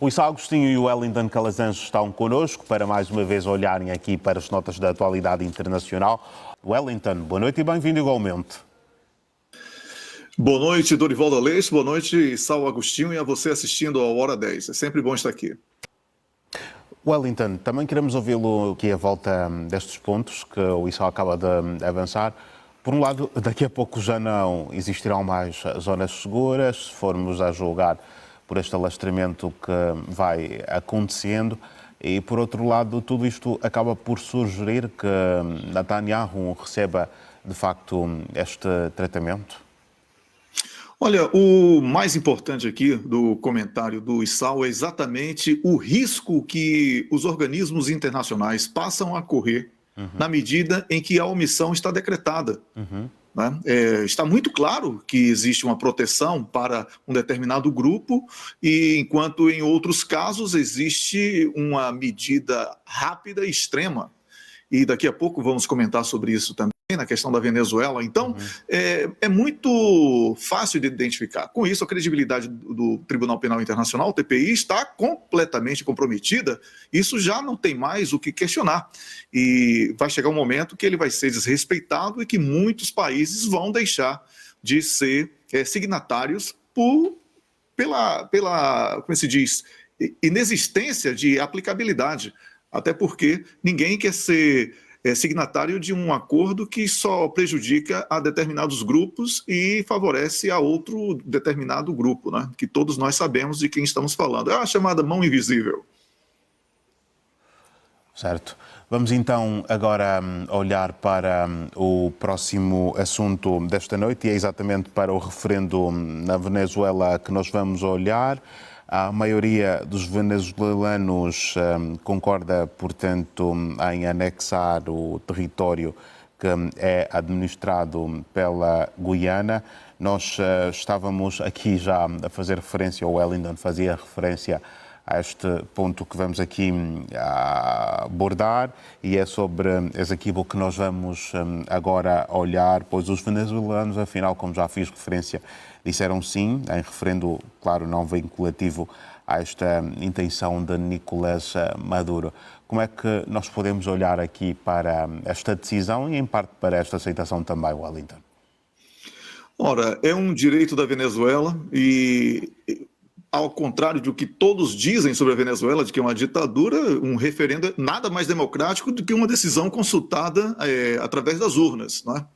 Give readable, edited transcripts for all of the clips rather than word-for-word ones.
O Issa Agostinho e o Wellington Calazans estão connosco para mais uma vez olharem aqui para as notas da atualidade internacional. Wellington, boa noite e bem-vindo igualmente. Boa noite, Dorival Aleixo, boa noite, Issa Agostinho, e a você assistindo ao Hora 10. É sempre bom estar aqui. Wellington, também queremos ouvi-lo aqui à volta destes pontos que o Issa acaba de avançar. Por um lado, daqui a pouco já não existirão mais zonas seguras, se formos a julgar por este alastramento que vai acontecendo. E, por outro lado, tudo isto acaba por sugerir que Netanyahu receba, de facto, este tratamento? Olha, o mais importante aqui do comentário do Issal é exatamente o risco que os organismos internacionais passam a correr na medida em que a omissão está decretada. Né? Está muito claro que existe uma proteção para um determinado grupo, e enquanto em outros casos existe uma medida rápida e extrema. E daqui a pouco vamos comentar sobre isso também, na questão da Venezuela. Então, é muito fácil de identificar. Com isso, a credibilidade do Tribunal Penal Internacional, o TPI, está completamente comprometida. Isso já não tem mais o que questionar. E vai chegar um momento que ele vai ser desrespeitado e que muitos países vão deixar de ser signatários pela, como se diz, inexistência de aplicabilidade. Até porque ninguém quer ser signatário de um acordo que só prejudica a determinados grupos e favorece a outro determinado grupo, né? Que todos nós sabemos de quem estamos falando. É a chamada mão invisível. Certo. Vamos então agora olhar para o próximo assunto desta noite, e é exatamente para o referendo na Venezuela que nós vamos olhar. A maioria dos venezuelanos concorda, portanto, em anexar o território que é administrado pela Guiana. Nós estávamos aqui já a fazer referência, ou Wellington fazia referência a este ponto que vamos aqui abordar, e é sobre esse equívoco que nós vamos agora olhar, pois os venezuelanos, afinal, como já fiz referência, disseram sim, em referendo, claro, não vinculativo a esta intenção de Nicolás Maduro. Como é que nós podemos olhar aqui para esta decisão e, em parte, para esta aceitação também, Wellington? Ora, é um direito da Venezuela e, ao contrário do que todos dizem sobre a Venezuela, de que é uma ditadura, um referendo é nada mais democrático do que uma decisão consultada através das urnas, não é?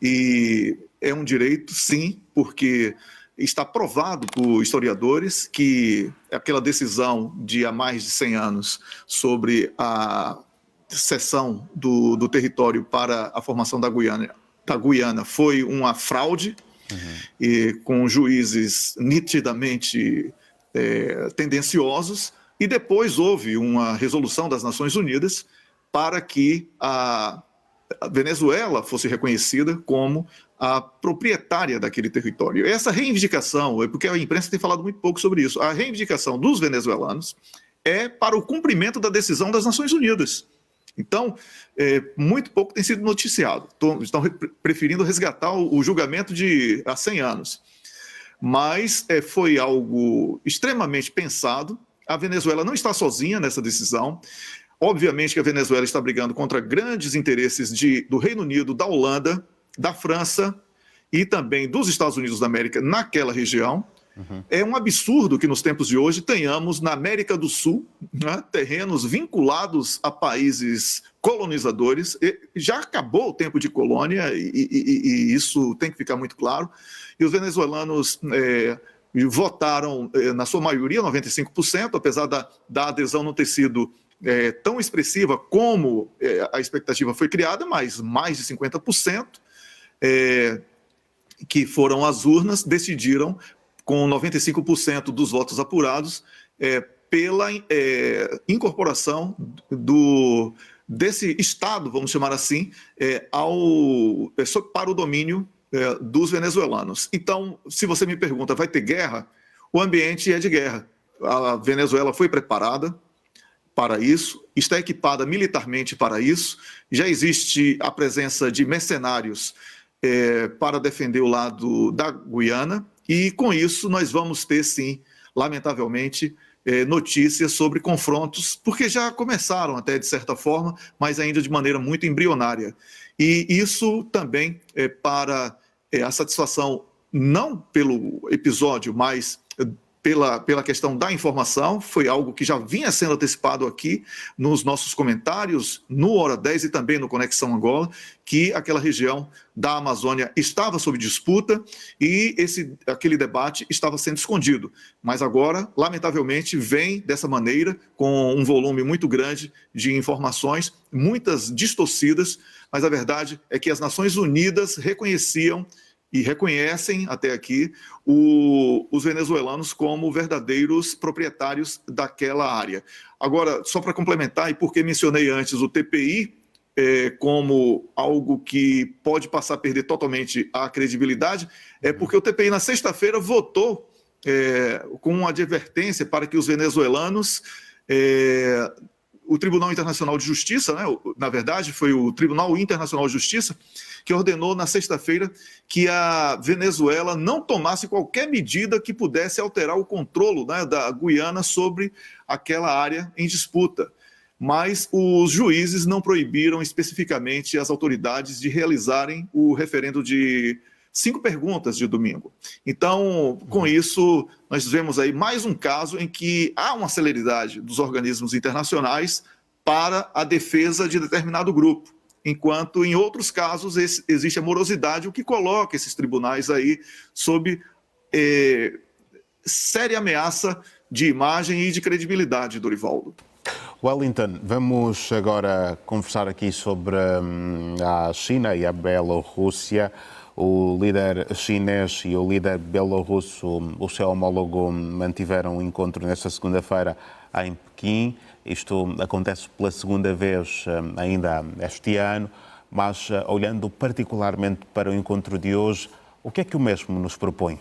E é um direito, sim, porque está provado por historiadores que aquela decisão de há mais de 100 anos sobre a cessão do território para a formação da Guiana foi uma fraude, e com juízes nitidamente tendenciosos, e depois houve uma resolução das Nações Unidas para que a Venezuela fosse reconhecida como a proprietária daquele território. Essa reivindicação, porque a imprensa tem falado muito pouco sobre isso, a reivindicação dos venezuelanos é para o cumprimento da decisão das Nações Unidas. Então, muito pouco tem sido noticiado. Estão preferindo resgatar o julgamento de há 100 anos. Mas foi algo extremamente pensado. A Venezuela não está sozinha nessa decisão. Obviamente que a Venezuela está brigando contra grandes interesses do Reino Unido, da Holanda, da França e também dos Estados Unidos da América naquela região. É um absurdo que nos tempos de hoje tenhamos na América do Sul, né, terrenos vinculados a países colonizadores. Já acabou o tempo de colônia e isso tem que ficar muito claro. E os venezuelanos votaram, na sua maioria, 95%, apesar da adesão não ter sido tão expressiva como a expectativa foi criada, mas mais de 50%, que foram às urnas, decidiram, com 95% dos votos apurados, pela incorporação desse Estado, vamos chamar assim, para o domínio dos venezuelanos. Então, se você me pergunta, vai ter guerra? O ambiente é de guerra. A Venezuela foi preparada para isso, está equipada militarmente para isso, já existe a presença de mercenários para defender o lado da Guiana, e com isso nós vamos ter, sim, lamentavelmente, notícias sobre confrontos, porque já começaram até de certa forma, mas ainda de maneira muito embrionária. E isso também para a satisfação, não pelo episódio, mas pela questão da informação, foi algo que já vinha sendo antecipado aqui nos nossos comentários, no Hora 10 e também no Conexão Angola, que aquela região da Amazônia estava sob disputa e aquele debate estava sendo escondido. Mas agora, lamentavelmente, vem dessa maneira, com um volume muito grande de informações, muitas distorcidas, mas a verdade é que as Nações Unidas reconheciam e reconhecem até aqui os venezuelanos como verdadeiros proprietários daquela área. Agora, só para complementar, e porque mencionei antes o TPI como algo que pode passar a perder totalmente a credibilidade, é porque o TPI na sexta-feira votou com uma advertência para que os venezuelanos... o Tribunal Internacional de Justiça, né, na verdade, foi o Tribunal Internacional de Justiça que ordenou na sexta-feira que a Venezuela não tomasse qualquer medida que pudesse alterar o controle, né, da Guiana sobre aquela área em disputa. Mas os juízes não proibiram especificamente as autoridades de realizarem o referendo de 5 perguntas de domingo. Então, com isso, nós vemos aí mais um caso em que há uma celeridade dos organismos internacionais para a defesa de determinado grupo, enquanto em outros casos existe a morosidade, o que coloca esses tribunais aí sob séria ameaça de imagem e de credibilidade, Dorivaldo. Wellington, vamos agora conversar aqui sobre a China e a Bielorrússia. O líder chinês e o líder bielorrusso, o seu homólogo, mantiveram um encontro nesta segunda-feira em Pequim. Isto acontece pela segunda vez ainda este ano, mas olhando particularmente para o encontro de hoje, o que é que o mesmo nos propõe?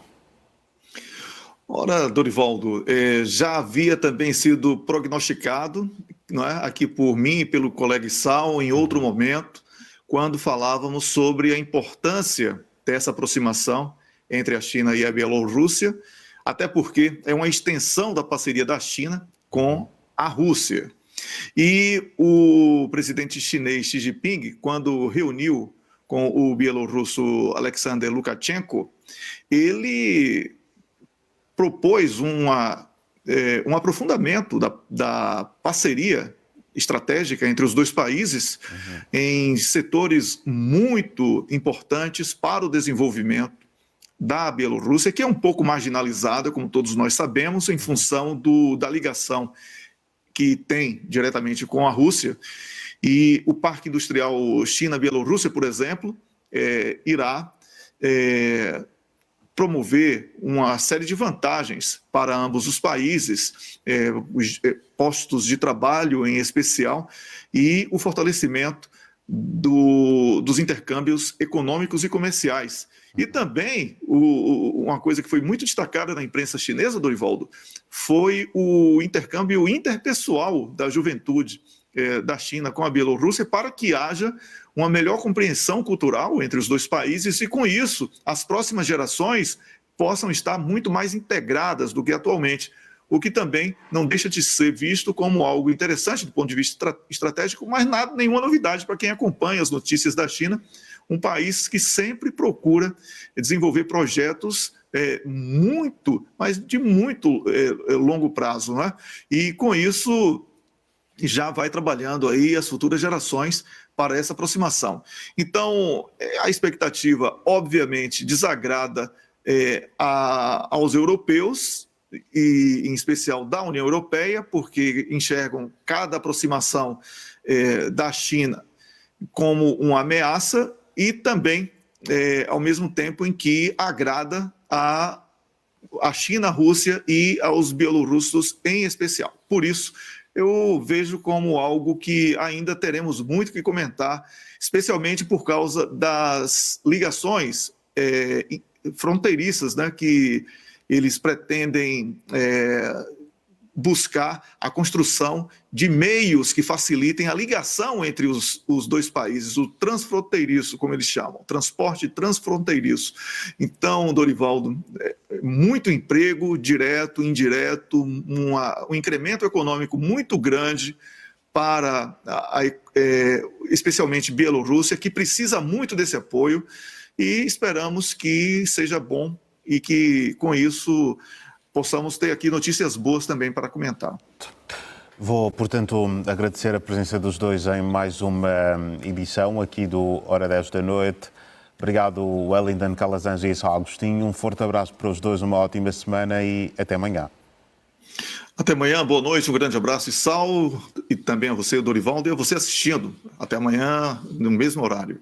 Ora, Dorivaldo, já havia também sido prognosticado, não é, aqui por mim e pelo colega Sal em outro momento, quando falávamos sobre a importância dessa aproximação entre a China e a Bielorrússia, até porque é uma extensão da parceria da China com a Rússia. E o presidente chinês Xi Jinping, quando reuniu com o bielorrusso Alexander Lukashenko, ele propôs um aprofundamento da parceria estratégica entre os dois países em setores muito importantes para o desenvolvimento da Bielorrússia, que é um pouco marginalizada, como todos nós sabemos, em função da ligação que tem diretamente com a Rússia. E o Parque Industrial China-Bielorrússia, por exemplo, irá promover uma série de vantagens para ambos os países, postos de trabalho em especial, e o fortalecimento dos intercâmbios econômicos e comerciais. E também, uma coisa que foi muito destacada na imprensa chinesa, Dorivaldo, foi o intercâmbio interpessoal da juventude da China com a Bielorrússia, para que haja uma melhor compreensão cultural entre os dois países e, com isso, as próximas gerações possam estar muito mais integradas do que atualmente, o que também não deixa de ser visto como algo interessante do ponto de vista estratégico, mas nenhuma novidade para quem acompanha as notícias da China, um país que sempre procura desenvolver projetos mas de muito longo prazo, né? E, com isso, já vai trabalhando aí as futuras gerações para essa aproximação. Então, a expectativa, obviamente, desagrada aos europeus, e em especial da União Europeia, porque enxergam cada aproximação da China como uma ameaça e também, ao mesmo tempo em que agrada a China, a Rússia e aos bielorrussos em especial. Por isso, eu vejo como algo que ainda teremos muito que comentar, especialmente por causa das ligações fronteiriças, né, que eles pretendem buscar a construção de meios que facilitem a ligação entre os dois países, o transfronteiriço, como eles chamam, transporte transfronteiriço. Então, Dorivaldo, muito emprego, direto, indireto, um incremento econômico muito grande para, especialmente, Bielorrússia, que precisa muito desse apoio, e esperamos que seja bom e que, com isso, possamos ter aqui notícias boas também para comentar. Vou, portanto, agradecer a presença dos dois em mais uma edição aqui do Hora 10 da Noite. Obrigado, Wellington Calazans e Isao Agostinho. Um forte abraço para os dois, uma ótima semana e até amanhã. Até amanhã, boa noite, um grande abraço, Isao, e também a você, Dorivaldo, e a você assistindo. Até amanhã, no mesmo horário.